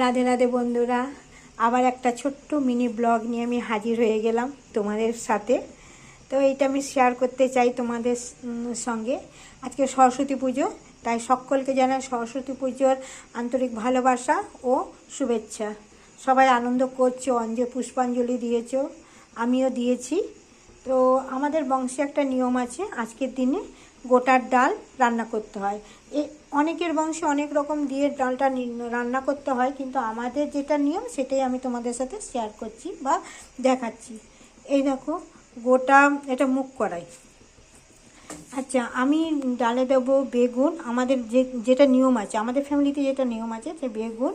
রাধে রাধে বন্ধুরা, আবার একটা ছোট্ট মিনি ব্লগ নিয়ে আমি হাজির হয়ে গেলাম তোমাদের সাথে। তো এইটা আমি শেয়ার করতে চাই তোমাদের সঙ্গে। আজকে সরস্বতী পুজো, তাই সকলকে জানাই সরস্বতী পুজোর আন্তরিক ভালোবাসা ও শুভেচ্ছা। সবাই আনন্দ করছো, পুষ্পাঞ্জলি দিয়েছো, আমিও দিয়েছি। তো আমাদের বংশে একটা নিয়ম আছে, আজকের দিনে গোটার ডাল রান্না করতে হয়। অনেকের বংশে অনেক রকম দিয়ে ডালটা রান্না করতে হয়, কিন্তু আমাদের যেটা নিয়ম সেটাই আমি তোমাদের সাথে শেয়ার করছি বা দেখাচ্ছি। এই দেখো, গোটা এটা মুগ কড়াই। আচ্ছা, আমি ডালে দেবো বেগুন। আমাদের যেটা নিয়ম আছে, আমাদের ফ্যামিলিতে যেটা নিয়ম আছে, যে বেগুন,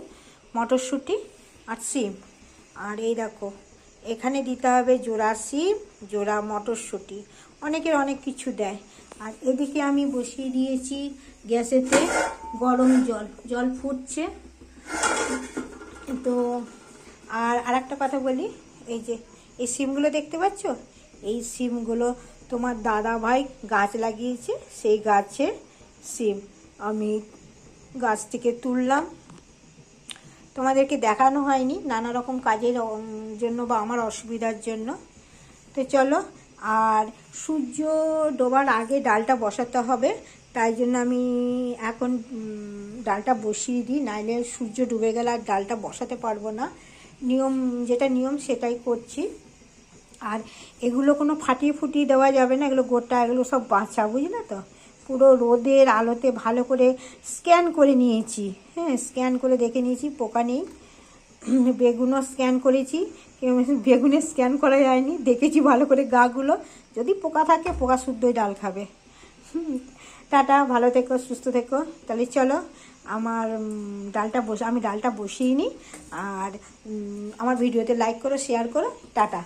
মটরশুঁটি আর সিম। আর এই দেখো, এখানে দিতে হবে জোড়া সিম, জোড়া মটরশুঁটি, অনেকের অনেক কিছু দেয়। আর এদিকে আমি বসিয়ে দিয়েছি গ্যাসেতে গরম জল ফুটছে। তো আর একটা কথা বলি, এই যে এই সিমগুলো দেখতে পাচ্ছ, এই সিমগুলো তোমার দাদা ভাই গাছ লাগিয়েছে, সেই গাছের সিম আমি গাছ থেকে তুললাম। তোমাদেরকে দেখানো হয়নি নানা রকম কাজের জন্য বা আমার অসুবিধার জন্য। তো চলো, আর সূর্য ডোবার আগে ডালটা বসাতে হবে, তাই জন্য আমি এখন ডালটা বসিয়ে দিই, নাইলে সূর্য ডুবে গেলে আর ডালটা বসাতে পারবো না। যেটা নিয়ম সেটাই করছি। আর এগুলো কোনো ফুটিয়ে দেওয়া যাবে না, এগুলো গোটা, এগুলো সব বাঁচা, বুঝলে তো। পুরো রোদের আলোতে ভালো করে স্ক্যান করে নিয়েছি, হ্যাঁ, স্ক্যান করে দেখে নিয়েছি পোকা নেই। বেগুনও স্ক্যান করেছি, বেগুনে স্ক্যান করা যায়নি, দেখেছি ভালো করে গাগুলো, যদি পোকা থাকে পোকা শুদ্ধই ডাল খাবে। টাটা, ভালো থেকো, সুস্থ থেকো। তাহলে চলো, আমি ডালটা বসিয়ে নিই। আর আমার ভিডিওতে লাইক করো, শেয়ার করো। টাটা।